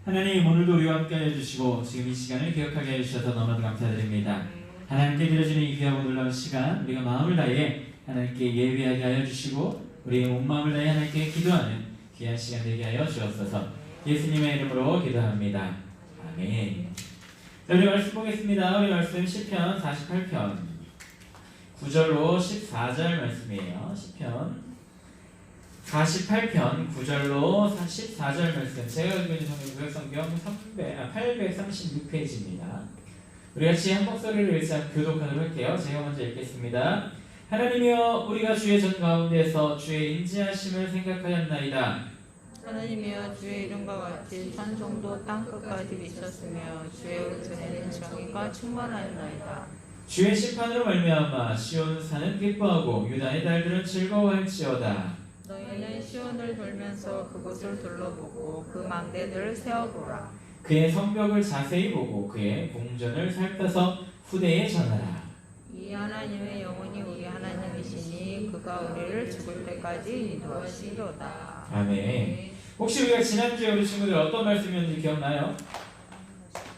하나님, 오늘도 우리와 함께 해주시고 지금 이 시간을 기억하게 해주셔서 너무나도 감사드립니다. 하나님께 드려지는 이 귀하고 놀라운 시간, 우리가 마음을 다해 하나님께 예배하게 하여 주시고 우리의 온 마음을 다해 하나님께 기도하는 귀한 시간 되게 하여 주옵소서. 예수님의 이름으로 기도합니다. 아멘. 자, 우리 말씀 보겠습니다. 우리 말씀 시편 48편 9절로 14절 말씀이에요. 시편 48편 9절로 14절 말씀, 제가 가지고 있는 구약성경 836페이지입니다. 우리 같이 한 목소리를 읽자 교독하도록 할게요. 제가 먼저 읽겠습니다. 하나님이여, 우리가 주의 전 가운데서 주의 인지하심을 생각하였나이다. 하나님이여, 주의 이름과 같이 찬송도 땅끝까지 미쳤으며 주의 은총에는 정의가 충만하였나이다. 주의 심판으로 말미암아 시온 산은 기뻐하고 유다의 달들은 즐거워할지어다. 너희는 시온을 돌면서 그곳을 둘러보고 그 망대들을 세어보라. 그의 성벽을 자세히 보고 그의 궁전을 살펴서 후대에 전하라. 이 하나님의 영혼이 우리 하나님이시니 그가 우리를 죽을 때까지 인도하시리로다. 아멘. 혹시 우리가 지난주에 우리 친구들 어떤 말씀이었는지 기억나요?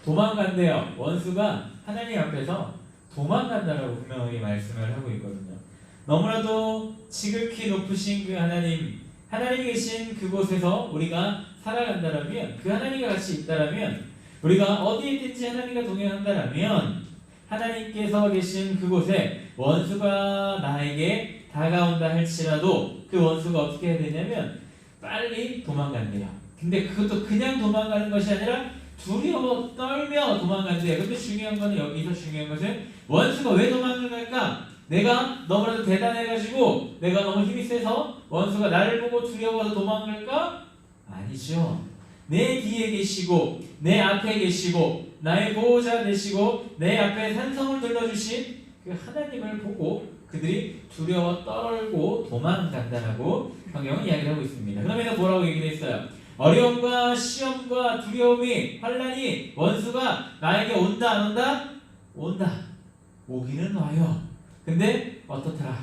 도망간대요. 원수가 하나님 앞에서 도망간다라고 분명히 말씀을 하고 있거든요. 너무나도 지극히 높으신 그 하나님이 계신 그곳에서 우리가 살아간다라면, 그 하나님과 같이 있다라면, 우리가 어디에 있든지 하나님과 동행한다라면 하나님께서 계신 그곳에 원수가 나에게 다가온다 할지라도 그 원수가 어떻게 해야 되냐면 빨리 도망간대요. 근데 그것도 그냥 도망가는 것이 아니라 두려워 떨며 도망간대요. 근데 중요한 거는, 여기서 중요한 것은 원수가 왜 도망을 갈까? 내가 너무나도 대단해가지고 내가 너무 힘이 세서 원수가 나를 보고 두려워서 도망갈까? 아니죠. 내 뒤에 계시고 내 앞에 계시고 나의 보호자 되시고 내 앞에 산성을 들러주신 그 하나님을 보고 그들이 두려워 떨고 도망간다라고 성경은 이야기를 하고 있습니다. 그러면서 뭐라고 얘기를 했어요? 어려움과 시험과 두려움이, 환난이, 원수가 나에게 온다 안 온다? 온다. 오기는 와요. 근데 어떻더라?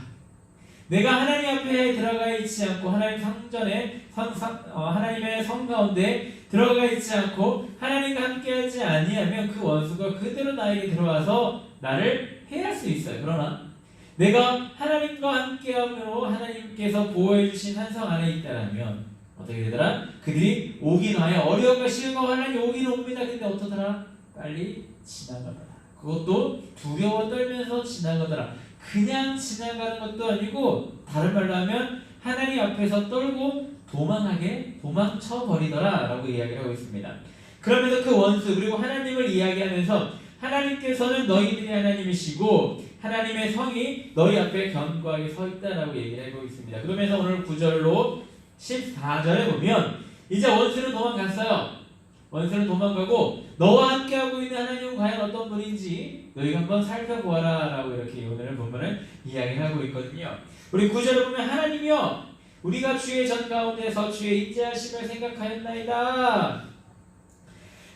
내가 하나님 앞에 들어가 있지 않고 하나님 성전에 하나님의 성 가운데 들어가 있지 않고 하나님과 함께하지 아니하면 그 원수가 그대로 나에게 들어와서 나를 해할 수 있어요. 그러나 내가 하나님과 함께함으로 하나님께서 보호해 주신 한 성 안에 있다라면 어떻게 되더라? 그들이 오긴 와요. 어려움과 시험과 환난이 오긴 옵니다. 근데 어떠더라? 빨리 지나가더라. 그것도 두려워 떨면서 지나가더라. 그냥 지나가는 것도 아니고, 다른 말로 하면 하나님 앞에서 떨고 도망쳐 버리더라 라고 이야기를 하고 있습니다. 그러면서 그 원수, 그리고 하나님을 이야기하면서 보면서는 너희들이 하나님이시고 하나님의 성이 너희 앞에 견고하게 서 있다라고 얘기를 하고 있습니다. 그러면서 오늘 9절로 14절에 보면 이제 원수는 도망갔어요. 원수는 도망가고 너와 함께하고 있는 하나님은 과연 어떤 분인지 너희가 한번 살펴보아라 라고 이렇게 오늘 본문을 이야기하고 있거든요. 우리 9절을 보면 하나님이여, 우리가 주의 전 가운데서 주의 인자하심을 생각하였나이다.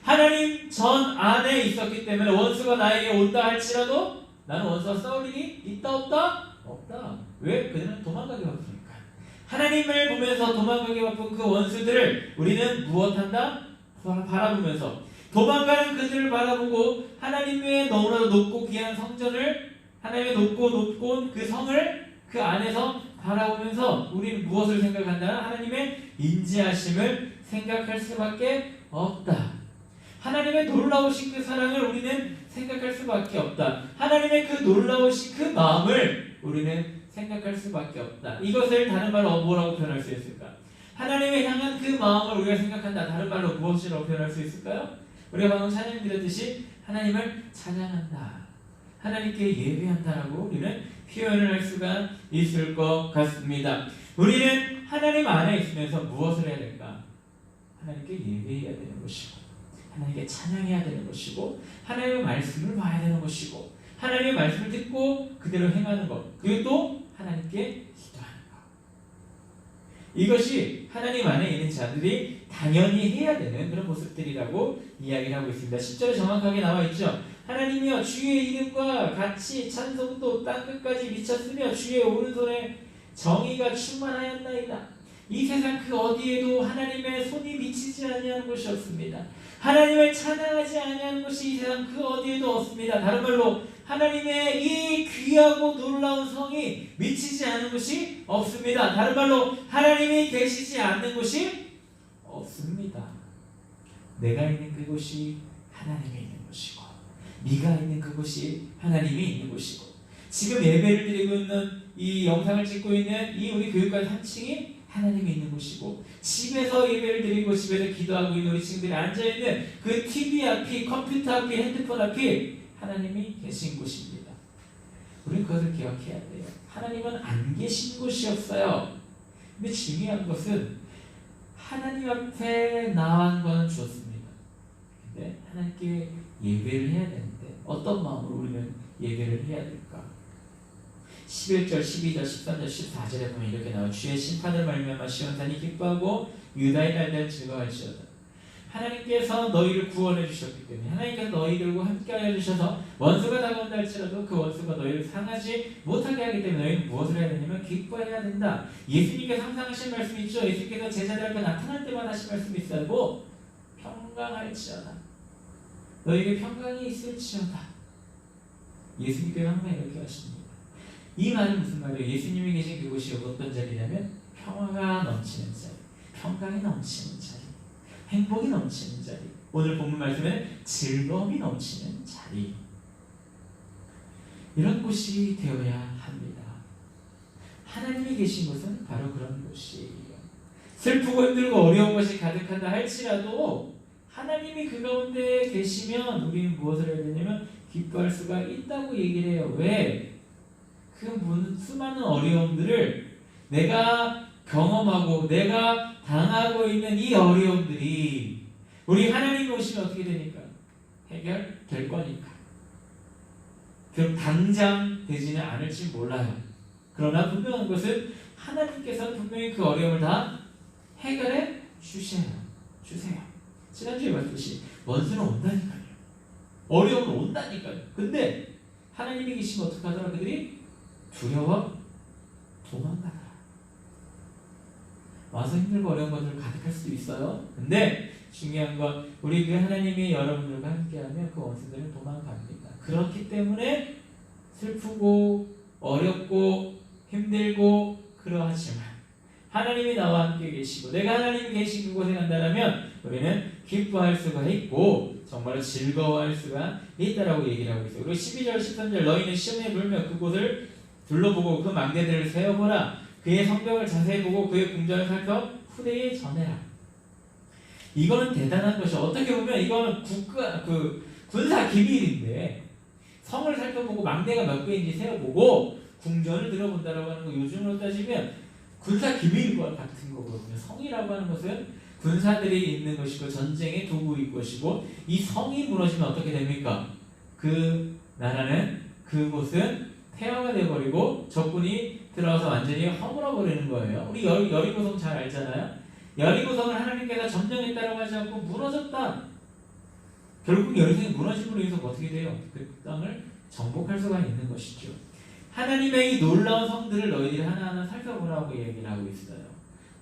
하나님 전 안에 있었기 때문에 원수가 나에게 온다 할지라도 나는 원수와 싸울 일이 있다 없다? 없다. 왜? 그들은 도망가기 바쁘니까. 하나님을 보면서 도망가기 바쁜 그 원수들을 우리는 무엇한다? 바라보면서, 도망가는 그들을 바라보고 하나님의 너무나도 높고 귀한 성전을, 하나님의 높고 그 성을 그 안에서 바라보면서 우리는 무엇을 생각한다? 하나님의 인지하심을 생각할 수밖에 없다. 하나님의 놀라우신 그 사랑을 우리는 생각할 수밖에 없다. 하나님의 그 놀라우신 그 마음을 우리는 생각할 수밖에 없다. 이것을 다른 말로 뭐라고 표현할 수 있을까? 하나님을 향한 그 마음을 우리가 생각한다. 다른 말로 무엇이라고 표현할 수 있을까요? 우리가 방금 찬양 드렸듯이 하나님을 찬양한다, 하나님께 예배한다라고 우리는 표현을 할 수가 있을 것 같습니다. 우리는 하나님 안에 있으면서 무엇을 해야 될까? 하나님께 예배해야 되는 것이고, 하나님께 찬양해야 되는 것이고, 하나님의 말씀을 봐야 되는 것이고, 하나님의 말씀을 듣고 그대로 행하는 것, 그리고 또 하나님께 기도하는 것. 이것이 하나님 안에 있는 자들이 당연히 해야 되는 그런 모습들이라고 이야기를 하고 있습니다. 10절에 정확하게 나와 있죠. 하나님이여, 주의 이름과 같이 찬송도 땅끝까지 미쳤으며 주의 오른손에 정의가 충만하였나이다. 이 세상 그 어디에도 하나님의 손이 미치지 아니하는 곳이 없습니다. 하나님을 찬양하지 아니하는 곳이 이 세상 그 어디에도 없습니다. 다른 말로 하나님의 이 귀하고 놀라운 성이 미치지 않은 곳이 없습니다. 다른 말로 하나님이 계시지 않는 곳이 없습니다. 내가 있는 그곳이 하나님이 있는 곳이고, 네가 있는 그곳이 하나님이 있는 곳이고, 지금 예배를 드리고 있는 이 영상을 찍고 있는 이 우리 교육관 3층이 하나님이 있는 곳이고, 집에서 예배를 드리고 집에서 기도하고 있는 우리 친구들이 앉아있는 그 TV 앞이, 컴퓨터 앞이, 핸드폰 앞이 하나님이 계신 곳입니다. 우리는 그것을 기억해야 돼요. 하나님은 안 계신 곳이 없어요. 근데 중요한 것은 하나님 앞에 나아간 것은 좋습니다. 근데 하나님께 예배를 해야 되는데 어떤 마음으로 우리는 예배를 해야 될까? 11절, 12절, 13절, 14절에 보면 이렇게 나와요. 주의 심판을 말미암아 시온산이 기뻐하고 유다의 딸들 즐거워할지어다. 하나님께서 너희를 구원해 주셨기 때문에, 하나님께서 너희들과 함께하여 주셔서 원수가 다가온다 할지라도 그 원수가 너희를 상하지 못하게 하기 때문에 너희는 무엇을 해야 되냐면 기뻐해야 된다. 예수님께서 항상 하신 말씀이 있죠. 예수님께서 제자들 앞에 나타날 때마다 하신 말씀이 있어요. 평강할지어다. 너희에게 평강이 있을지어다. 예수님께서 항상 이렇게 하십니다. 이 말은 무슨 말이에요? 예수님이 계신 그곳이 어떤 자리냐면 평화가 넘치는 자리, 평강이 넘치는 자리, 행복이 넘치는 자리. 오늘 본문 말씀에는 즐거움이 넘치는 자리. 이런 곳이 되어야 합니다. 하나님이 계신 곳은 바로 그런 곳이에요. 슬프고 힘들고 어려운 것이 가득한다 할지라도 하나님이 그 가운데 계시면 우리는 무엇을 해야 되냐면 기뻐할 수가 있다고 얘기를 해요. 왜? 그 수많은 어려움들을 내가 경험하고 내가 당하고 있는 이 어려움들이 우리 하나님이 오시면 어떻게 되니까? 해결될 거니까. 그럼 당장 되지는 않을지 몰라요. 그러나 분명한 것은 하나님께서 분명히 그 어려움을 다 해결해 주세요. 지난주에 말했듯이 원수는 온다니까요. 어려움은 온다니까요. 근데 하나님이 계시면 어떻게 하더라? 그들이 두려워 도망가라. 와서 힘들고 어려운 것들 가득할 수도 있어요. 근데 중요한 건 우리 그 하나님이 여러분들과 함께하면 그 원수들은 도망갑니다. 그렇기 때문에 슬프고 어렵고 힘들고 그러하지만 하나님이 나와 함께 계시고 내가 하나님이 계신 그곳에 간다면 우리는 기뻐할 수가 있고 정말로 즐거워할 수가 있다라고 얘기를 하고 있어요. 그리고 12절 13절 너희는 시험에 불며 그곳을 둘러보고 그 망대들을 세어보라. 그의 성벽을 자세히 보고 그의 궁전을 살펴 후대에 전해라. 이거는 대단한 것이 어떻게 보면 이거는 군사 기밀인데 성을 살펴보고 망대가 몇 개인지 세어보고 궁전을 들어본다라고 하는 거 요즘으로 따지면 군사 기밀인 것 같은 거거든요. 성이라고 하는 것은 군사들이 있는 것이고 전쟁의 도구일 것이고 이 성이 무너지면 어떻게 됩니까? 그 나라는 그곳은 폐허가 되어버리고 적군이 들어와서 완전히 허물어버리는 거예요. 우리 여리고성 잘 알잖아요. 여리고성을 하나님께서 점령했다라고 하지 않고 무너졌다. 결국 여리고성이 무너짐으로 인해서 어떻게 돼요? 그 땅을 정복할 수가 있는 것이죠. 하나님의 이 놀라운 성들을 너희들이 하나하나 살펴보라고 얘기를 하고 있어요.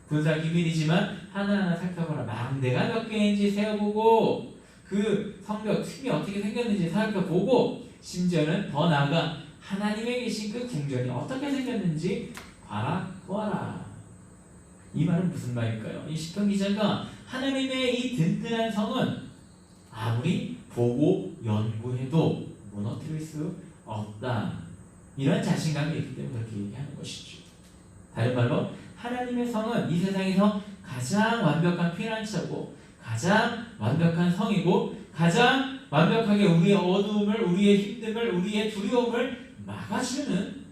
군사 기밀이지만 하나하나 살펴보라. 망대가 몇 개인지 세어보고 그 성벽 틈이 어떻게 생겼는지 살펴보고 심지어는 더 나아가 하나님의 계신 그 궁전이 어떻게 생겼는지 보아라. 이 말은 무슨 말일까요? 이 시편 기자가 하나님의 이 든든한 성은 아무리 보고 연구해도 무너뜨릴 수 없다. 이런 자신감이 있기 때문에 그렇게 얘기하는 것이죠. 다른 말로 하나님의 성은 이 세상에서 가장 완벽한 피난처고 가장 완벽한 성이고 가장 완벽하게 우리의 어두움을, 우리의 힘듦을, 우리의 두려움을 막아주는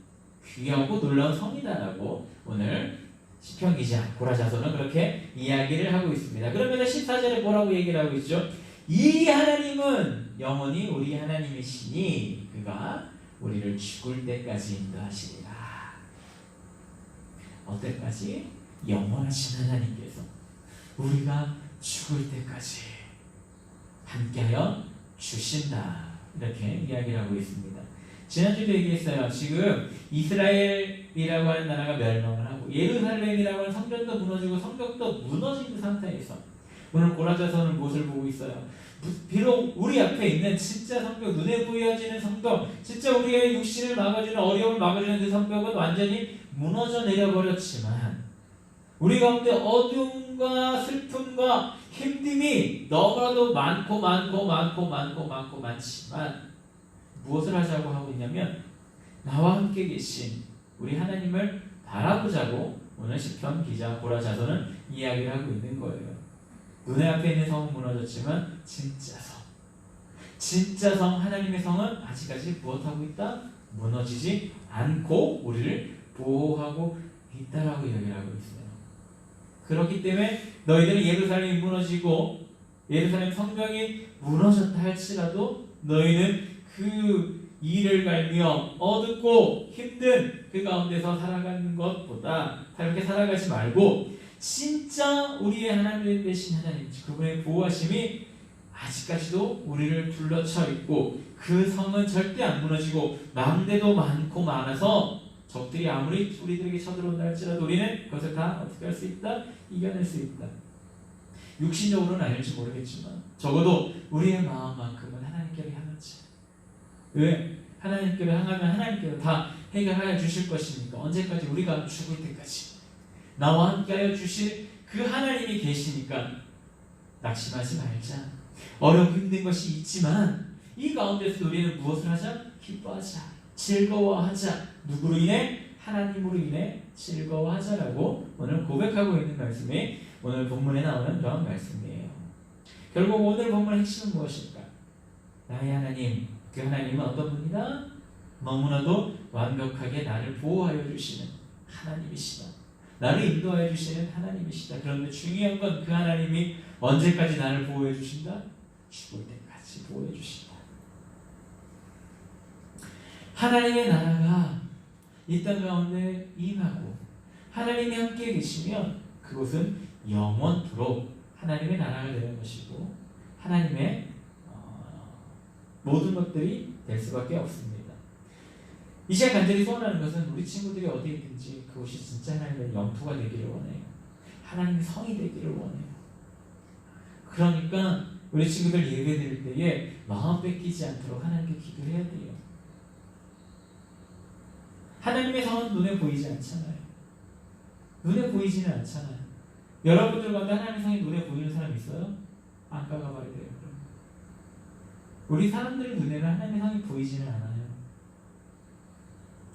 귀하고 놀라운 성이다라고 오늘 시편 기자 고라자서는 그렇게 이야기를 하고 있습니다. 그러면 14절에 뭐라고 얘기를 하고 있죠? 이 하나님은 영원히 우리 하나님이시니 그가 우리를 죽을 때까지 인도하시리라. 어때까지? 영원하신 하나님께서 우리가 죽을 때까지 함께하여 주신다. 이렇게 이야기를 하고 있습니다. 지난주도 얘기했어요. 지금 이스라엘이라고 하는 나라가 멸망을 하고 예루살렘이라고 하는 성전도 무너지고 성벽도 무너진 상태에서 오늘 고라자서는 무엇을 보고 있어요? 비록 우리 앞에 있는 진짜 성벽, 눈에 보여지는 성벽, 진짜 우리의 육신을 막아주는, 어려움을 막아주는 그 성벽은 완전히 무너져 내려버렸지만 우리 가운데 어둠과 슬픔과 힘듦이 너무나도 많지만 무엇을 하자고 하고 있냐면 나와 함께 계신 우리 하나님을 바라보자고 오늘 시편 기자 고라자서는 이야기를 하고 있는 거예요. 눈에 앞에 있는 성은 무너졌지만 진짜 성 하나님의 성은 아직까지 무엇하고 있다? 무너지지 않고 우리를 보호하고 있다라고 이야기를 하고 있어요. 그렇기 때문에 너희들은 예루살렘이 무너지고 예루살렘 성벽이 무너졌다 할지라도 너희는 그 이를 갈며 어둡고 힘든 그 가운데서 살아가는 것보다 그렇게 살아가지 말고 진짜 우리의 하나님 되신 하나님 그분의 보호하심이 아직까지도 우리를 둘러쳐 있고 그 성은 절대 안 무너지고 망대도 많아서 적들이 아무리 우리들에게 쳐들어온다 할지라도 우리는 그것을 다 어떻게 할 수 있다? 이겨낼 수 있다. 육신적으로는 아닐지 모르겠지만 적어도 우리의 마음만큼은 하나님께로 향하지. 왜? 하나님께로 향하면 하나님께로 다 해결하여 주실 것이니까. 언제까지? 우리가 죽을 때까지 나와 함께하여 주실 그 하나님이 계시니까 낙심하지 말자. 어렵고 힘든 것이 있지만 이 가운데서 우리는 무엇을 하자? 기뻐하자. 즐거워하자. 누구로 인해? 하나님으로 인해 즐거워하자라고 오늘 고백하고 있는 말씀이 오늘 본문에 나오는 그런 말씀이에요. 결국 오늘 본문의 핵심은 무엇일까? 나의 하나님, 그 하나님은 어떤 분이다? 너무나도 완벽하게 나를 보호하여 주시는 하나님이시다. 나를 인도하여 주시는 하나님이시다. 그런데 중요한 건 그 하나님이 언제까지 나를 보호해 주신다? 죽을 때까지 보호해 주신다. 하나님의 나라가 이 땅 가운데 임하고 하나님이 함께 계시면 그곳은 영원토록 하나님의 나라가 되는 것이고 하나님의 모든 것들이 될 수밖에 없습니다. 이 시간 간절히 소원하는 것은 우리 친구들이 어디에 있든지 그곳이 진짜 하나님의 영토가 되기를 원해요. 하나님의 성이 되기를 원해요. 그러니까 우리 친구들 예배 드릴 때에 마음 뺏기지 않도록 하나님께 기도해야 돼요. 하나님의 성은 눈에 보이지 않잖아요. 눈에 보이지는 않잖아요. 여러분들 가운데 하나님의 성이 눈에 보이는 사람 있어요? 안 가봐야 돼요. 우리 사람들 눈에는 하나님의 성이 보이지는 않아요.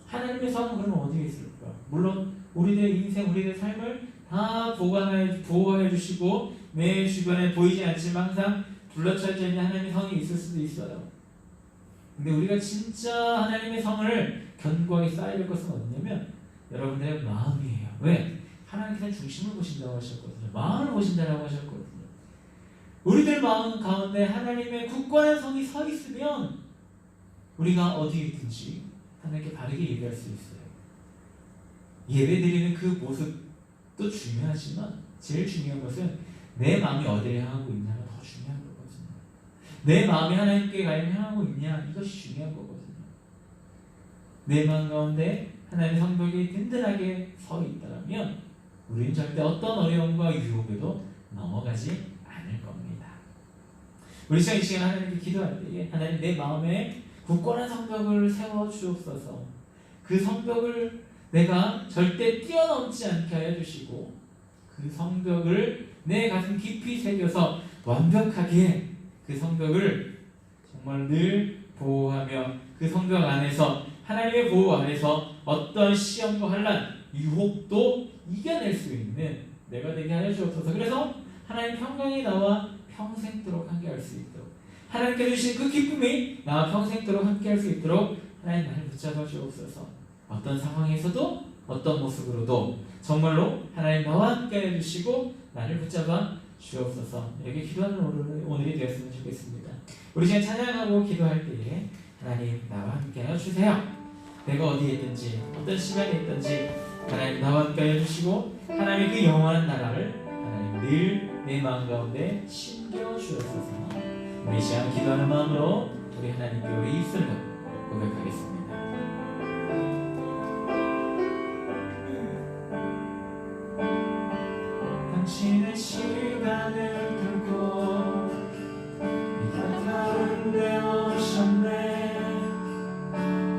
하나님의 성은 그러면 어디에 있을까? 물론 우리들의 인생, 우리들의 삶을 다 보호해 주시고 내 주변에 보이지 않지만 항상 둘러싸여 있는 하나님의 성이 있을 수도 있어요. 근데 우리가 진짜 하나님의 성을 견고하게 쌓아야 될 것은 어디냐면 여러분들의 마음이에요. 왜? 하나님께서 중심을 보신다고 하셨거든요. 마음을 보신다고 하셨거든요. 우리들 마음 가운데 하나님의 굳건한 성이 서 있으면 우리가 어디에 있든지 하나님께 바르게 예배할 수 있어요. 예배드리는 그 모습도 중요하지만 제일 중요한 것은 내 마음이 어디를 향하고 있냐가 더 중요한 거거든요. 내 마음이 하나님께 향하고 있냐 이것이 중요한 거거든요. 내 마음 가운데 하나님의 성벽이 든든하게 서 있다면 우리는 절대 어떤 어려움과 유혹에도 넘어가지 않을 겁니다. 우리 이 시간 하나님께 기도할 때에 하나님 내 마음에 굳건한 성벽을 세워 주옵소서. 그 성벽을 내가 절대 뛰어넘지 않게 하여 주시고 그 성벽을 내 가슴 깊이 새겨서 완벽하게 그 성벽을 정말 늘 보호하며 그 성벽 안에서 하나님의 보호 안에서 어떤 시험과 환난, 유혹도 이겨낼 수 있는 내가 되게 하여 주옵소서. 그래서 하나님 평강이 나와 평생도록 함께할 수 있도록 하나님께 주신 그 기쁨이 나와 평생도록 함께할 수 있도록 하나님 나를 붙잡아 주옵소서. 어떤 상황에서도 어떤 모습으로도 정말로 하나님 나와 함께해 주시고 나를 붙잡아 주옵소서. 이렇게 기도하는 오늘이 되었으면 좋겠습니다. 우리 지금 찬양하고 기도할 때에 하나님 나와 함께하여 주세요. 내가 어디에 있든지 어떤 시간에 있든지 하나님 나와 함께하여 주시고 하나님의 그 영원한 나라를 하나님 늘 내 마음 가운데 심겨 주옵소서. 우리 시간 기도하는 마음으로 우리 하나님께 우리 입술로 고백하겠습니다. 당신의 시간을 두고 이 땅 가운데 오셨네.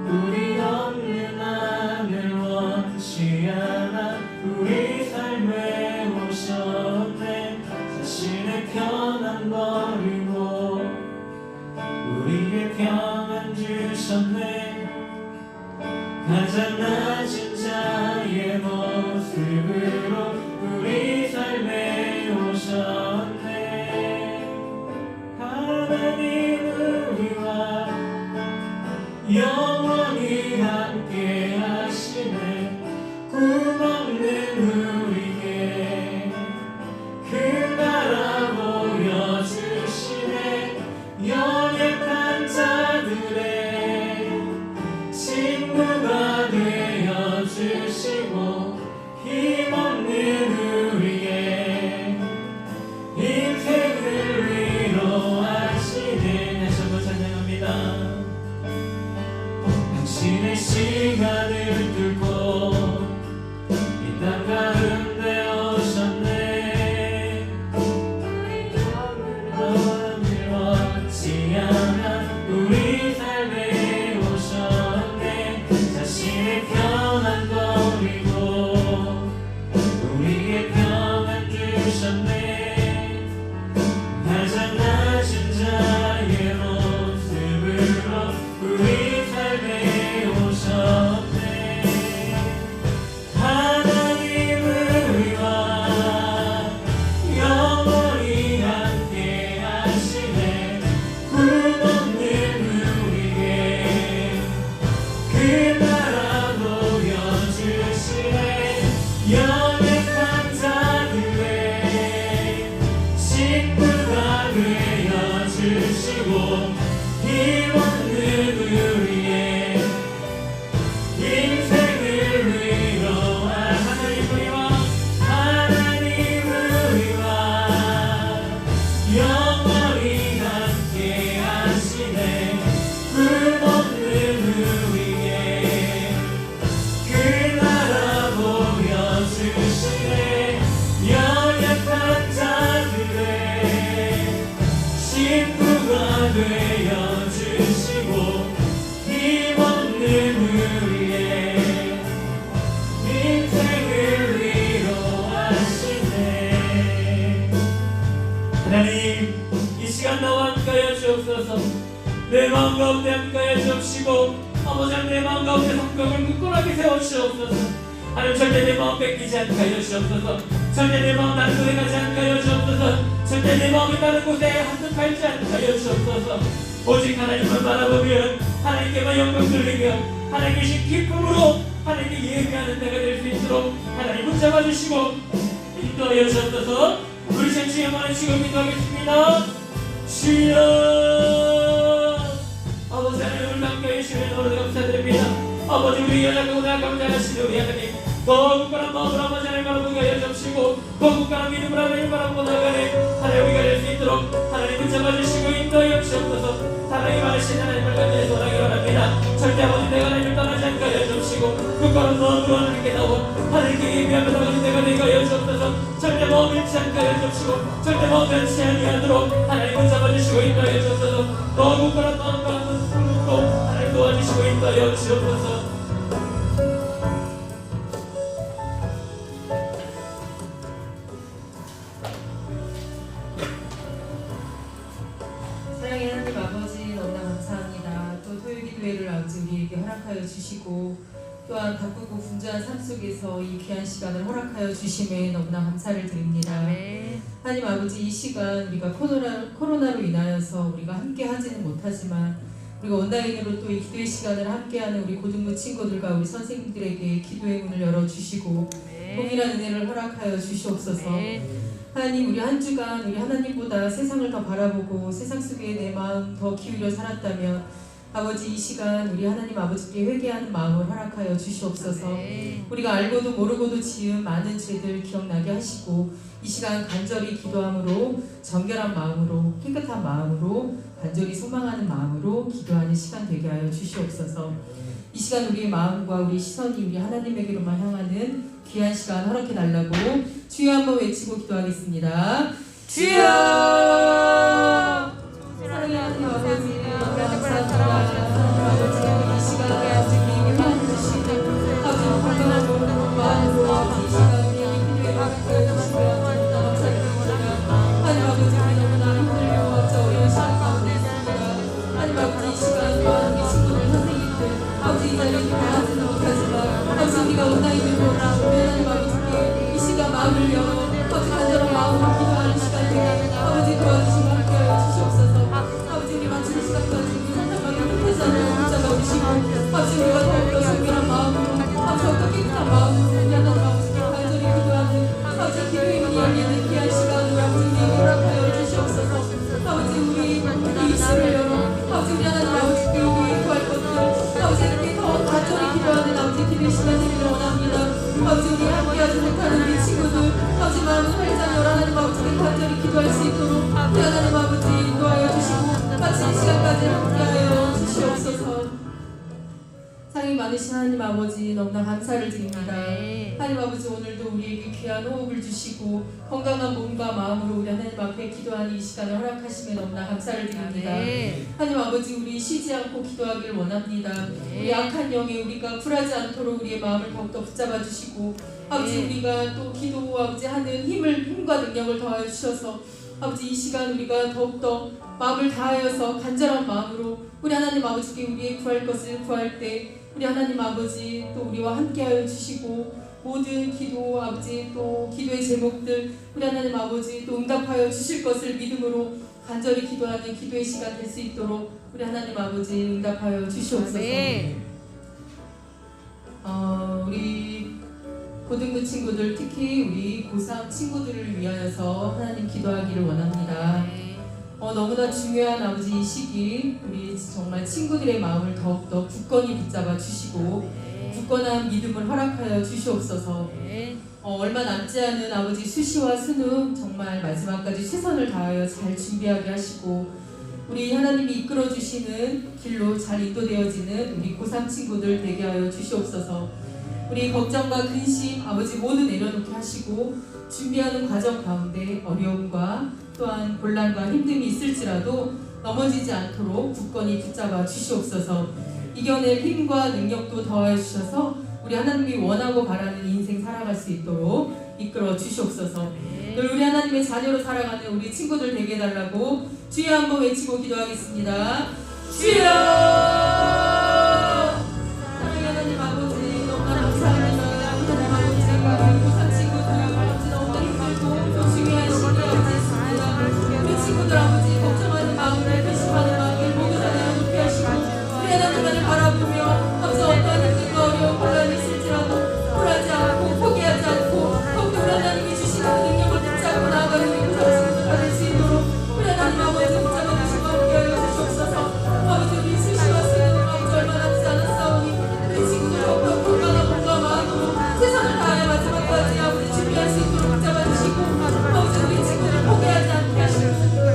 우리 없는 나를 원치 않아 우리 삶에 오셨네. 자신의 편안 버리고 우리의 평안 주셨네. 가장 낮은 자의 모습으로 우리 삶에 오셨네. 하나님 우리와 영원히 함께 하시네. 꿈없는 우리에게 그 나라 보여주시네. 연약한 자들의 친구가 되어주시고 힘없는 우리의 인생을 위로하시네. 다시 한번 찬양합니다. 당신의 시간을 뚫고 이 땅 가운데 오셨네. 너를 원치 않아 우리 삶에 오셨네. 자신의 편안 버리고 우리의 평안 주셨네. 가장 낮은 자의 모습으로 우리 삶에 오셨네. 하나님 우리와 영원히 함께 하시네. 꿈없는 우리에게 그 나라 보여주시네. 연약한 자들의 친구가 되어주시고 힘없는 우리의 인생을 위로할 하나님 우리와 영원히 함께 하시네. 꿈없는 우리의 그 나라 보여주시네. 연약한 자들의 친구가 되어주시고 힘없는 우리의 인생을 위로하시네. 하나님 이 시간 나와 함께하여 주옵소서. 내 마음 가운데 함께하여 주옵시고 아버지 내 마음 가운데 성경을 굳건하게 세워주옵소서. 하나님 절대 내 마음 뺏기지 않게 하여 주옵소서. 절대 내 마음 다른 곳에 가지 않게 하여 주옵소서. 절대 내 마음이 다른 곳에 한뜻 팔지 않게 하여 주옵소서. 오직 하나님을 바라보며 하나님께만 영광 돌리며 하나님 계신 기쁨으로 하나님께 예배하는 때가 될 수 있도록 하나님 붙잡아 주시고 인도하여 주옵소서. 우리 주의 많은 지금 인도하겠습니다. 주여 아버지 하나님을 함께 해주시면 너무 감사드립니다. 아버지 우리 연약하고 나아가고 잘하시는 우리 하나님 더 굳건한 마음으로 아버지 하나님 바라보게 하여 주시고 더 굳건한 믿음으로 하나님 바라보고 나아가는 하나님 우리가 될 수 있도록 하나님 붙잡아 주시고 인도하여 주옵소서. 하나님 하신 하나님을 간절히 소원하기로 합니다. 절대 아버지 내가 하나님을 떠나지 않게 하여 주시고 굳건한 마음으로 하나님께 나오 하나님께 예배하며 나가는 내가 되게 하여 주옵소서. 절대 마음 잃지 않게 하여 주시고 절대 마음 잃지 아니하도록 하나님 붙잡아 주시고 인도하여 주옵소서. 더 굳건한 마음과 손으로 하나님 도와주시고 인도하여 주옵소서. 사랑의 하나님 아버지 너무나 감사합니다. 또 토요일 기도회를 아버지 우리에게 허락하여 주시고 또한 바쁘고 분주한 삶 속에서 이 귀한 시간을 허락하여 주심에 너무나 감사를 드립니다. 하나님 아버지 이 시간 우리가 코로나로 인하여서 우리가 함께 하지는 못하지만 우리가 온라인으로 또 이 기도의 시간을 함께하는 우리 고등부 친구들과 우리 선생님들에게 기도의 문을 열어주시고 동일한 은혜를 허락하여 주시옵소서. 하나님 우리 한 주간 우리 하나님보다 세상을 더 바라보고 세상 속에 내 마음 더 기울여 살았다면 아버지 이 시간 우리 하나님 아버지께 회개하는 마음을 허락하여 주시옵소서. 우리가 알고도 모르고도 지은 많은 죄들 기억나게 하시고 이 시간 간절히 기도함으로 정결한 마음으로 깨끗한 마음으로 간절히 소망하는 마음으로 기도하는 시간 되게 하여 주시옵소서. 이 시간 우리의 마음과 우리 시선이 우리 하나님에게로만 향하는 귀한 시간 허락해 달라고 주여 한번 외치고 기도하겠습니다. 주여! 사랑하는 하나님 아버지, 감사합니다. 아버지, 이 시간에 아버지 위로해 주시고 아버지 건강한 몸으로 마음으로 아버지 이 시간에 기도해 주시고 감사드립니다. 하나님 아버지, 우리 너무나 힘들고 아버지 어려운 시간 가운데 있습니다. 하나님 아버지, 이 시간 또한 우리 친구들, 선생님들 아버지 이 자리에 나가지는 못하지만 아버지 우리가 온당히 들고 하나님 아버지께 이 시간 마음을 열어 아버지 간절한 마음으로 기도하는 시간 되게 아버지 도와주시고 함께하여 주시옵소서. 아버지 우리 마치는 시간까지 우리 상담하기 못하잖아요. 붙잡아 주시고 아버지 우리가 더욱더 정결한 마음으로 아버지 더욱더 깨끗한 마음으로 우리 하나님 아버지께 간절히 기도하는 아버지 기도의 문이 열리는 귀한 시간으로 아버지 우리에게 허락하여 주시옵소서. 아버지 우리 이 입술을 열어 아버지 우리 하나님 아버지께 우리의 구할 것들 아버지 이렇게 더 간절히 기도하는 아버지 기도의 시간 되기를 원합니다. 아버지 우리 함께하지 못하는 우리 친구들 아버지 마음을 활짝 열어 하나님 아버지께 간절히 기도할 수 있도록 우리 하나님 아버지 인도하여 주시고 마치는 시간까지 함께하여 주시옵소서. 사랑이 많으신 하나님 아버지 너무나 감사를 드립니다. 하나님 아버지 오늘도 우리에게 귀한 호흡을 주시고 건강한 몸과 마음으로 우리 하나님 앞에 기도하는 이 시간을 허락하시며 너무나 감사를 드립니다. 하나님 아버지 우리 쉬지 않고 기도하기를 원합니다. 우리 악한 영에 우리가 굴하지 않도록 우리의 마음을 더욱더 붙잡아 주시고 아버지 우리가 또 기도 아버지 하는 힘과 능력을 더하여 주셔서 아버지 이 시간 우리가 더욱더 마음을 다하여서 간절한 마음으로 우리 하나님 아버지께 우리의 구할 것을 구할 때 우리 하나님 아버지 또 우리와 함께하여 주시고 모든 기도 아버지 또 기도의 제목들 우리 하나님 아버지 또 응답하여 주실 것을 믿음으로 간절히 기도하는 기도의 시간 될 수 있도록 우리 하나님 아버지 응답하여 주시옵소서. 우리 고등부 친구들 특히 우리 고3 친구들을 위하여서 하나님 기도하기를 원합니다. 너무나 중요한 아버지 이 시기 우리 정말 친구들의 마음을 더욱더 굳건히 붙잡아 주시고 굳건한 믿음을 허락하여 주시옵소서. 얼마 남지 않은 아버지 수시와 수능 정말 마지막까지 최선을 다하여 잘 준비하게 하시고 우리 하나님이 이끌어 주시는 길로 잘 인도되어지는 우리 고3 친구들 되게 하여 주시옵소서. 우리 걱정과 근심 아버지 모두 내려놓게 하시고 준비하는 과정 가운데 어려움과 또한 곤란과 힘듦이 있을지라도 넘어지지 않도록 굳건히 붙잡아 주시옵소서. 이겨낼 힘과 능력도 더하여 주셔서 우리 하나님이 원하고 바라는 인생 살아갈 수 있도록 이끌어 주시옵소서. 늘 우리 하나님의 자녀로 살아가는 우리 친구들 되게 해달라고 주여 한번 외치고 기도하겠습니다. 주여! 사랑의 하나님 아버지 너무나 감사합니다. 하나님 아버지 고3 친구들 아버지 너무나 힘들고 또 중요한 시기에 있습니다. 우리 친구들 아버지 걱정하는 마음을 근심하는 마음을 모두 다 내려놓게 하시고 우리 하나님만을 바라보며 아버지 어떠한 힘들과 어려운 곤란이 있을지라도 굴하지 않고 포기하지 않고 더욱더 우리 하나님이 주시는 능력을 붙잡고 나아가는 우리 고3 친구들과 될 수 있도록 우리 하나님 아버지 붙잡아 주시고 함께하여 주시옵소서. 아버지 우리 수시와 수능 아버지 얼마 남지 않았사오니 우리 친구들 더욱더 건강한 몸과 마음으로 최선을 다하여 마지막까지 아버지 준비할 수 있도록 붙잡아 주시고 아버지 우리 친구들 포기하지 않게 하시고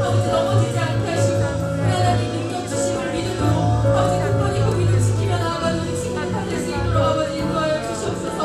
아버지 넘어지지 않게 하시고 우리 하나님 능력 주심을 믿음으로 아버지 굳건히 그 믿음 지키며 나아가는 우리 친구들 다 될 수 있도록 아버지 인도하여 주시옵소서.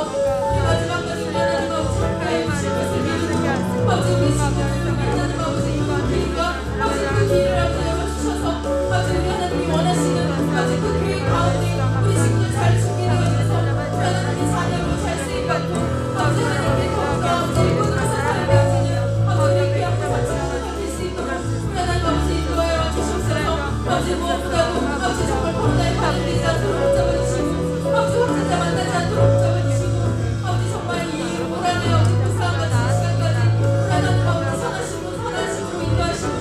우리 마지막까지 우리 하나님 아버지 함께하여 주실 것을 믿음으로 아버지 우리 친구들 우리 하나님 아버지 그 길과 아버지 그 길을 아버지 열어주셔서 아버지 우리 하나님이 원하시는 아버지 그 계획 가운데 우리 친구들 잘 준비되어져서 우리 하나님의 자녀로 잘 쓰임받고 아버지 하나님께 더욱더 아버지 일꾼으로서 살아가시는 아버지 우리 귀한 고3 친구들 될 수 있도록 우리 하나님 아버지 인도하여 주시옵소서. 아버지 무엇보다도 아버지 정말 코로나에 감염되지 않도록 붙잡아주시고 아버지 확진자 만나지 않도록 붙잡아주시고 아버지 정말 이 고난의 아버지 무사한 같은 시간까지 우리 하나님 아버지 선하심으로 인도하시고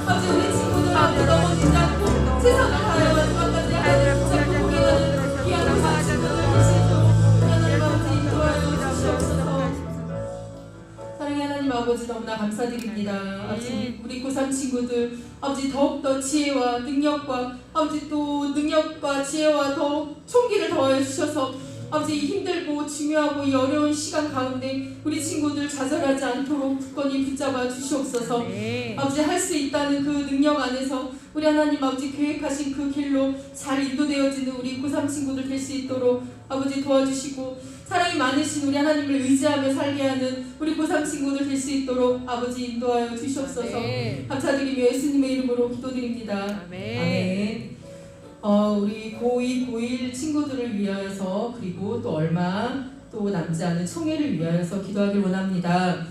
아버지 우리 친구들 아버지 넘어지지 않고 세상을 다하여 마지막까지 하나님 붙잡고 보게하는 귀한 고3 친구들 될 수 있도록 우리 하나님 아버지 인도하여 주시옵소서. 사랑의 하나님 아버지 너무나 감사드립니다. 아버지 우리 고3 친구들 아버지 더욱더 지혜와 능력과 아버지 또 능력과 지혜와 더욱 총기를 더하여 주셔서 아버지 이 힘들고 중요하고 이 어려운 시간 가운데 우리 친구들 좌절하지 않도록 굳건히 붙잡아 주시옵소서. 아버지 할 수 있다는 그 능력 안에서 우리 하나님 아버지 계획하신 그 길로 잘 인도되어지는 우리 고3 친구들 될 수 있도록 아버지 도와주시고 사랑이 많으신 우리 하나님을 의지하며 살게 하는 우리 고3 친구들 될 수 있도록 아버지 인도하여 주시옵소서. 아멘. 감사드리며 예수님의 이름으로 기도드립니다. 아멘. 아멘. 우리 고2, 고1 친구들을 위하여서 그리고 또 얼마 또 남지 않은 총회를 위하여서 기도하길 원합니다.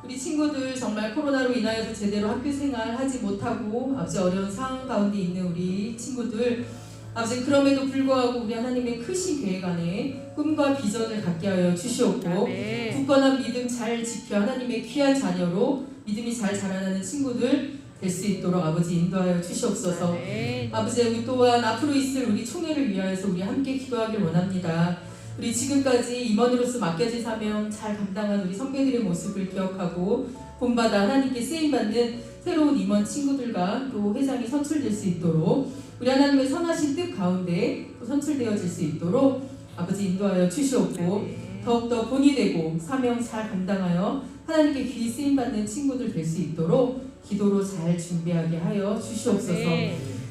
우리 친구들 정말 코로나로 인하여서 제대로 학교 생활 하지 못하고 아버지 어려운 상황 가운데 있는 우리 친구들 아버지 그럼에도 불구하고 우리 하나님의 크신 계획 안에 꿈과 비전을 갖게 하여 주시옵고 아멘. 굳건한 믿음 잘 지켜 하나님의 귀한 자녀로 믿음이 잘 자라나는 친구들 될 수 있도록 아버지 인도하여 주시옵소서. 아멘. 아버지 우리 또한 앞으로 있을 우리 총회를 위하여서 우리 함께 기도하길 원합니다. 우리 지금까지 임원으로서 맡겨진 사명 잘 감당한 우리 선배들의 모습을 기억하고 본받아 하나님께 쓰임받는 새로운 임원 친구들과 또 회장이 선출될 수 있도록 우리 하나님의 선하신 뜻 가운데 또 선출되어질 수 있도록 아버지 인도하여 주시옵고 더욱더 본이 되고 사명 잘 감당하여 하나님께 귀히 쓰임받는 친구들 될 수 있도록 기도로 잘 준비하게 하여 주시옵소서.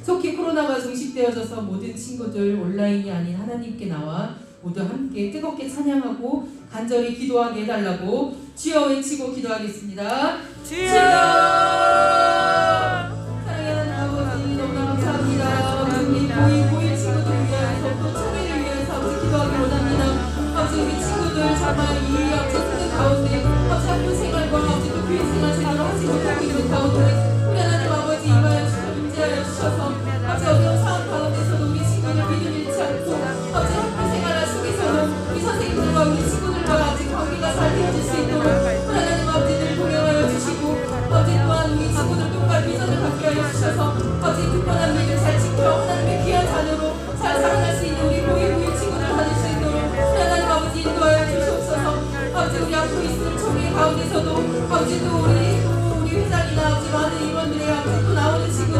속히 코로나가 종식되어져서 모든 친구들 온라인이 아닌 하나님께 나와 모두 함께 뜨겁게 찬양하고 간절히 기도하게 해달라고 주여 외치고 기도하겠습니다. 주여. 사랑하는 아버지 너무나 감사합니다. 우리 고1 친구들을 위해서 또 총회를 위해서 아버지 기도하기 원합니다. 아버지 우리 친구들 정말 이 앞서 쓰는 가운데 아버지 학교 생활과 아버지 또 교육 생활 제대로 하지 못하고 있는 가운데 우리 하나님 아버지 임하여 주셔서 임재하여 주셔서 아버지 어려운 상황 가운데서도 우리 친구들 믿음 잃지 않고 아버지 학교 생활 속에서도 우리 선생님들과 우리 친구들과 아버지 관계가 잘 되어질 수 있도록 우리 하나님 아버지를 동행하여 주시고 아버지 또한 우리 친구들 꿈과 비전을 갖게 하여 주셔서 아버지 굳건한 믿음 잘 지켜 하나님의 귀한 자녀로 잘 살아날 수 있는 우리 고1 친구들 받을 수 있도록 우리 하나님 아버지 인도하여 주시옵소서. 아버지 우리 앞으로 있을 총회 가운데서도 아버지 또 우리 회장이나 아버지 많은 임원들의 아버지 또 나오는 친구들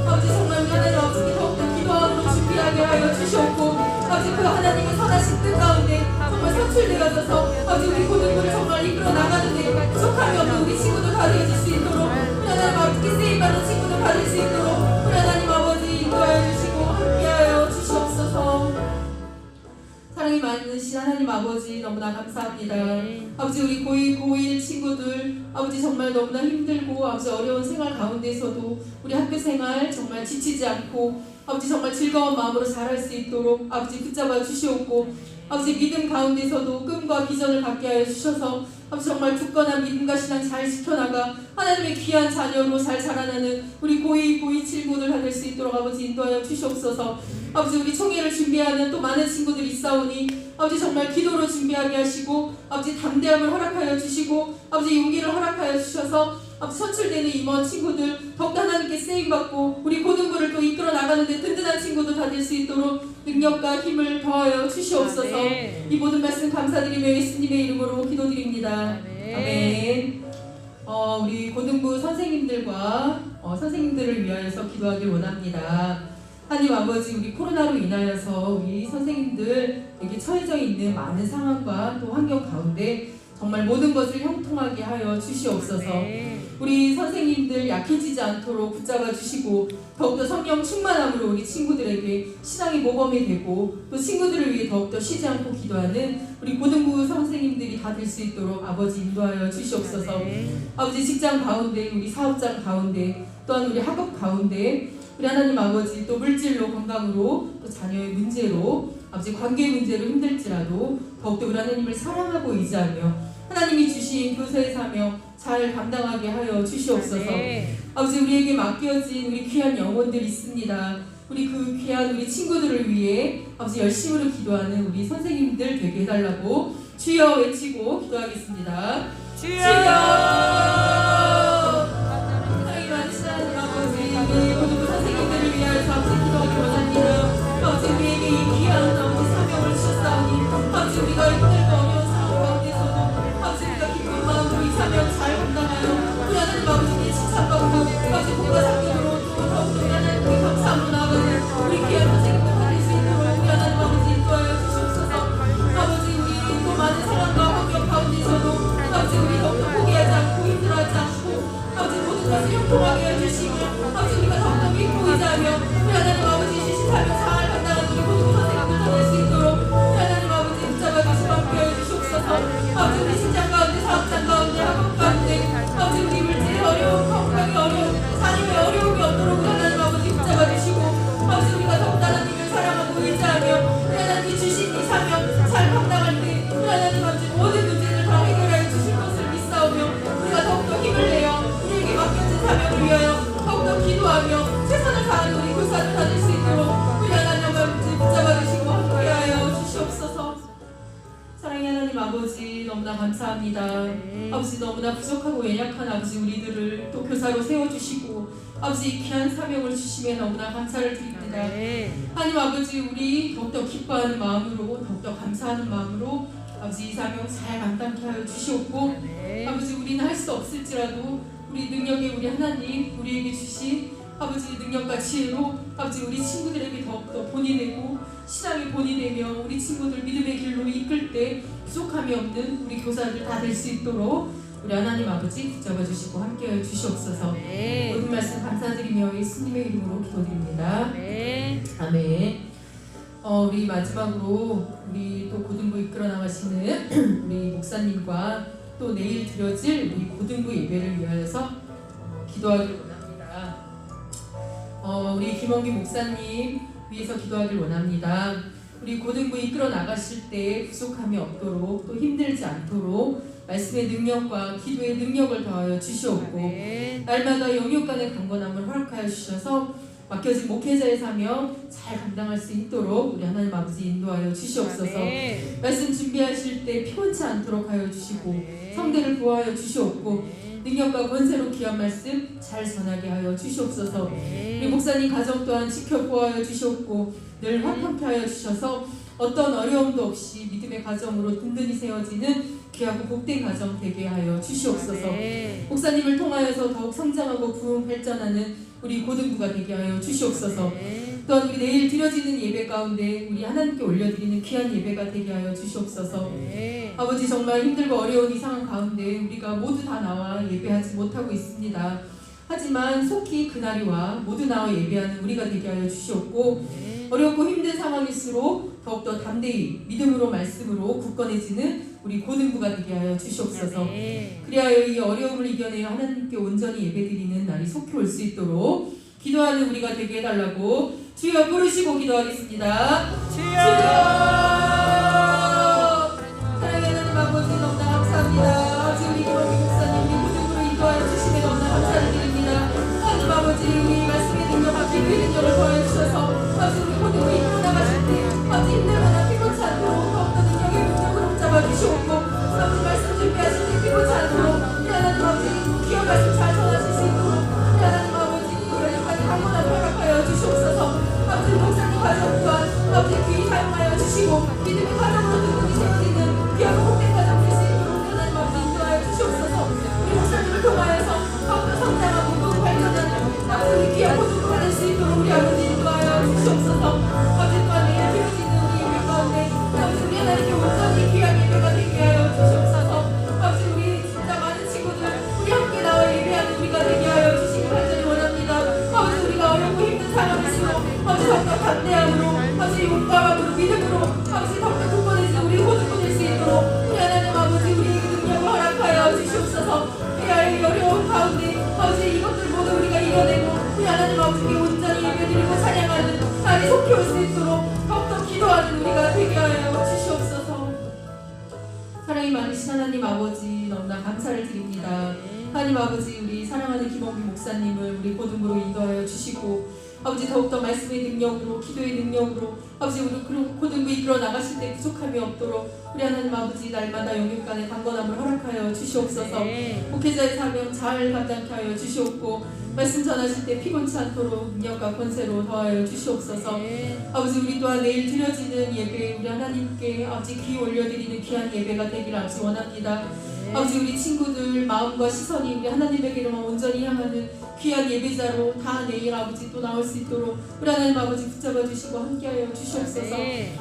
아버지 정말 우리 하나님 아버지 더욱더 기도함으로 준비하게 하여 주시옵고 아버지 그 하나님의 선하신 뜻 가운데 정말 선출되어져서 아버지 우리 고등부를 정말 이끌어 나가는데 부족함이 없는 우리 친구들 다 되어질 수 있도록 우리 하나님 아버지 쓰임받는 친구들 받을 수 있도록 우리 하나님 아버지 인도하여 주시고 함께하여 주시옵소서. 사랑이 많으신 하나님 아버지 너무나 감사합니다. 아버지 우리 고1 친구들 아버지 정말 너무나 힘들고 아버지 어려운 생활 가운데서도 우리 학교 생활 정말 지치지 않고 아버지 정말 즐거운 마음으로 잘할 수 있도록 아버지 붙잡아 주시옵고 아버지 믿음 가운데서도 꿈과 비전을 갖게 하여 주셔서 아버지 정말 굳건한 믿음과 신앙 잘 지켜나가 하나님의 귀한 자녀로 잘 자라나는 우리 고2 친구들 될 수 있도록 아버지 인도하여 주시옵소서. 아버지 우리 총회를 준비하는 또 많은 친구들이 있사오니 아버지 정말 기도로 준비하게 하시고 아버지 담대함을 허락하여 주시고 아버지 용기를 허락하여 주셔서 아버지 선출되는 임원 친구들 더욱더 하나님께 쓰임받고 우리 고등부를 또 이끌어 나가는데 든든한 친구들 다 될 수 있도록 능력과 힘을 더하여 주시옵소서. 아멘. 이 모든 말씀 감사드리며 예수님의 이름으로 기도드립니다. 아멘. 우리 고등부 선생님들과 선생님들을 위하여서 기도하길 원합니다. 하나님 아버지 우리 코로나로 인하여서 우리 선생님들에게 처해져 있는 많은 상황과 또 환경 가운데 정말 모든 것을 형통하게 하여 주시옵소서. 우리 선생님들 약해지지 않도록 붙잡아 주시고 더욱더 성령 충만함으로 우리 친구들에게 신앙이 모범이 되고 또 친구들을 위해 더욱더 쉬지 않고 기도하는 우리 고등부 선생님들이 다 될 수 있도록 아버지 인도하여 주시옵소서. 아버지 직장 가운데 우리 사업장 가운데 또한 우리 학업 가운데 우리 하나님 아버지 또 물질로 건강으로 또 자녀의 문제로 아버지 관계 문제로 힘들지라도 더욱더 우리 하나님을 사랑하고 의지하며 하나님이 주신 교사의 사명 잘 감당하게 하여 주시옵소서. 아버지 우리에게 맡겨진 우리 귀한 영혼들이 있습니다. 우리 그 귀한 우리 친구들을 위해 아버지 열심으로 기도하는 우리 선생님들 되게 해달라고 주여 외치고 기도하겠습니다. 주여. 사랑이 많으신 하나님 아버지 우리 모든 선생님들을 위하여서 아버지 기도하기 원합니다. 아버지 우리에게 이 귀한 아버지 사명을 주셨사오니 아버지 우리가 힘들고 어려운 상황 가운데서도 아버지 우리가 기쁜 마음으로 이 사명 잘 감당하여 우리 하나님 아버지께 칭찬받고 아버지 복과 상급으로 또 더욱더 우리 하나님께 감사함으로 나아가는 우리 귀한 선생님들 받을 수 있도록 우리 하나님 아버지 인도하여 주시옵소서. 아버지 우리 또 많은 상황과 환경 가운데서도 아버지 우리 더욱더 포기하지 아버지 너무나 부족하고 연약한 아버지 우리들을 또 교사로 세워주시고 아버지 귀한 사명을 주심에 너무나 감사를 드립니다. 하나님 아버지 우리 더욱더 기뻐하는 마음으로 더욱더 감사하는 마음으로 아버지 이 사명 잘 감당케 하여 주시옵고 아버지 우리는 할 수 없을지라도 우리 능력의 우리 하나님 우리에게 주신 아버지 능력과 지혜로 아버지 우리 친구들에게 더욱더 본이 되고 신앙의 본이 되며 우리 친구들 믿음의 길로 이끌 때 부족함이 없는 우리 교사들 다 될 수 있도록 우리 하나님 아버지 붙잡아 주시고 함께하여 주시옵소서. 모든 말씀 감사드리며 예수님의 이름으로 기도드립니다. 아멘. 우리 마지막으로 우리 또 고등부 이끌어 나가시는 우리 목사님과 또 내일 드려질 우리 고등부 예배를 위하여서 기도하기를 원합니다. 우리 김원기 목사님 위해서 기도하길 원합니다. 우리 고등부 이끌어 나가실 때 부족함이 없도록 또 힘들지 않도록 말씀의 능력과 기도의 능력을 더하여 주시옵고 날마다 영육간의 강건함을 허락하여 주셔서 맡겨진 목회자의 사명 잘 감당할 수 있도록 우리 하나님 아버지 인도하여 주시옵소서. 말씀 준비하실 때 피곤치 않도록 하여 주시고 성대를 보호하여 주시옵고 능력과 권세로 귀한 말씀 잘 전하게 하여 주시옵소서. 우리 목사님 가정 또한 지켜 보호하여 주시옵고 늘 화평케 하여 주셔서 어떤 어려움도 없이 믿음의 가정으로 든든히 세워지는 귀하고 복된 가정 되게 하여 주시옵소서. 목사님을 통하여서 더욱 성장하고 부흥 발전하는 우리 고등부가 되게 하여 주시옵소서. 또한 우리 내일 드려지는 예배 가운데 우리 하나님께 올려드리는 귀한 예배가 되게 하여 주시옵소서. 아버지 정말 힘들고 어려운 이 상황 가운데 우리가 모두 다 나와 예배하지 못하고 있습니다. 하지만 속히 그날이 와 모두 나와 예배하는 우리가 되게 하여 주시옵고 어렵고 힘든 상황일수록 더욱더 담대히 믿음으로 말씀으로 굳건해지는 우리 고등부가 되게 하여 주시옵소서. 그리하여 이 어려움을 이겨내어 하나님께 온전히 예배드리는 날이 속히 올 수 있도록 기도하는 우리가 되게 해달라고 주여 부르시고 기도하겠습니다. 주여! 사랑하는 하나님 아버지 너무나 감사합니다. 아버지 우리 김원기 목사님 우리 고등부로 인도하여 주심에 너무나 감사를 드립니다. 하나님 아버지 우리 말씀의 능력과 기도의 능력을 더하여 주셔서 아버지 우리 고등부 이끌어 나가실 때 아버지 힘들거나 피곤치 않도록 더욱더 능력의 능력으로 붙잡아 주시옵고 아버지 말씀 준비하실 때 피곤치 않도록 우리 하나님 아버지 귀한 말씀 잘 전하실 수 있도록 우리 하나님 아버지 여기까지 강건함을 허락하여 주시옵소서. 아버지 목사님 가정 또한 아버지 귀히 사용하여 주시고 믿음의 가정으로 든든히 세워지는 귀하고 복된 가정 될 수 있도록 우리 하나님 아버지 인도하여 주시옵소서. 우리 목사님을 통하여서 더욱더 성장하고 부흥 발전하는 아버지 우리 귀한 고등부가 될 수 있도록 우리 아버지 인도하여 주시옵소서. 아버지 또한 내일 드려지는 우리 예배 가운데 아버지 우리 하나님께 온전히 귀한 예배가 되게 하여 주시옵소서. 아버지 우리 진짜 많은 친구들 우리 함께 나와 예배하는 우리가 되게 하여 주시기 간절히 원합니다. 아버지 우리가 어렵고 힘든 상황일수록 아버지 더욱더 담대함으로 아버지 용감함으로 믿음으로 아버지 더욱더 굳건해진 우리 고등부 될 수 있도록 우리 하나님 아버지 우리에게 능력을 허락하여 주시옵소서. 우리의 어려운 가운데 아버지 이것들 모두 우리가 이겨내고 우리 하나님 아버지께 온전히 예배드리고 찬양하는 날이 속히 올 수 있도록 더욱더 기도하는 우리가 되게 하여 주시옵소서. 사랑이 많으신 하나님 아버지 너무나 감사를 드립니다. 하나님 아버지 우리 사랑하는 김원기 목사님을 우리 고등부로 인도하여 주시고 아버지 더욱더 말씀의 능력으로 기도의 능력으로 아버지 우리 고등부 이끌어 나가실 때 부족함이 없도록 우리 하나님 아버지 날마다 영육간의 강건함을 허락하여 주시옵소서. 목회자의 사명 잘 감당케 하여 주시옵고 말씀 전하실 때 피곤치 않도록 능력과 권세로 더하여 주시옵소서. 아버지 우리 또한 내일 드려지는 예배 우리 하나님께 아버지 귀 올려드리는 귀한 예배가 되기를 아버지 원합니다. 아버지 우리 친구들 마음과 시선이 우리 하나님에게로만 온전히 향하는 귀한 예배자로 다 내일 아버지 또 나올 수 있도록 우리 하나님 아버지 붙잡아 주시고 함께하여 주시옵소서.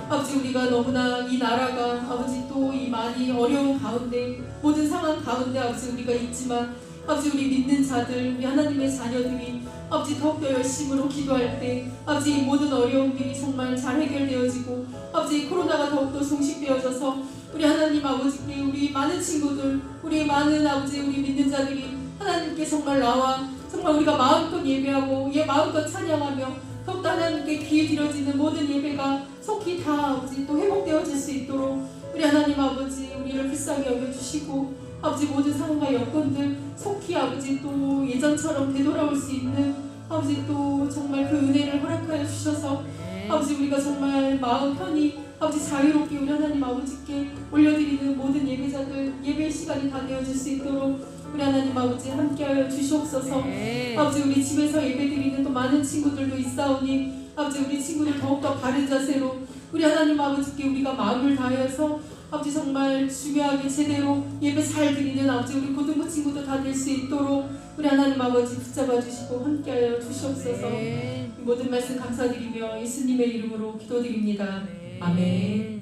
아버지 우리가 너무나 이 나라가 아버지 또 이 많이 어려운 가운데 모든 상황 가운데 아버지 우리가 있지만 아버지 우리 믿는 자들 우리 하나님의 자녀들이 아버지 더욱더 열심으로 기도할 때 아버지 이 모든 어려움들이 정말 잘 해결되어지고 아버지 코로나가 더욱더 종식되어져서 우리 하나님 아버지께 우리 많은 친구들 우리 많은 아버지 우리 믿는 자들이 하나님께 정말 나와 정말 우리가 마음껏 예배하고 마음껏 찬양하며 더욱더 하나님께 귀에 드려지는 모든 예배가 속히 다 아버지 또 회복되어질 수 있도록 우리 하나님 아버지 우리를 불쌍히 여겨주시고 아버지 모든 상황과 여건들 속히 아버지 또 예전처럼 되돌아올 수 있는 아버지 또 정말 그 은혜를 허락하여 주셔서 아버지 우리가 정말 마음 편히 아버지 자유롭게 우리 하나님 아버지께 올려드리는 모든 예배자들 예배 시간이 다 되어질 수 있도록 우리 하나님 아버지 함께하여 주시옵소서. 네. 아버지 우리 집에서 예배드리는 또 많은 친구들도 있사오니 아버지 우리 친구들 더욱더 바른 자세로 우리 하나님 아버지께 우리가 마음을 다해서 아버지 정말 중요하게 제대로 예배 잘 드리는 아버지 우리 고등부 친구도 다 될 수 있도록 우리 하나님 아버지 붙잡아 주시고 함께하여 주시옵소서. 네. 이 모든 말씀 감사드리며 예수님의 이름으로 기도드립니다. 네. 아멘.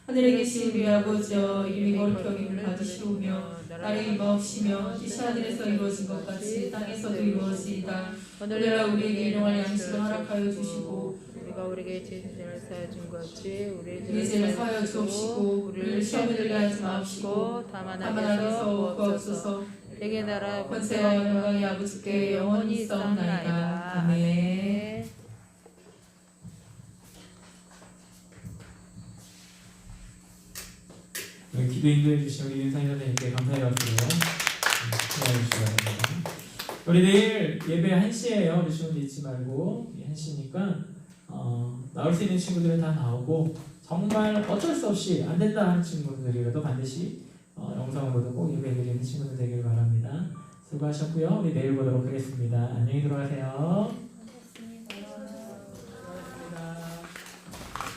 하늘에 계신 우리 아버지여 이름이 거룩히 여김을 받으시오며 나를 임하옵시며 뜻이 하늘에서 이루어진 것 같이 땅에서도 이루어지이다. 오늘날 우리에게 일용할 양식을 허락하여 주시고 우리가 우리에게 죄를 사하여 준 것이 우리 죄를 사하여 주옵시고 우리를 시험에 들게 하지 마옵시고 다만 악에서 구하옵소서. 내게 나라 권세와 영광이 아버지께 영원히 있사옵나이다. 아멘. 기도 인도해 주신 우리 윤상희 선생님께 감사의 박수로 기도해 주시기 바랍니다. 우리 내일 예배 1시에요. 우리 친구들 잊지 말고 1시니까 나올 수 있는 친구들은 다 나오고 정말 어쩔 수 없이 안 된다 하는 친구들이라도 반드시 영상으로도 꼭 예배 드리는 친구들 되길 바랍니다. 수고하셨고요. 우리 내일 보도록 하겠습니다. 안녕히 들어가세요.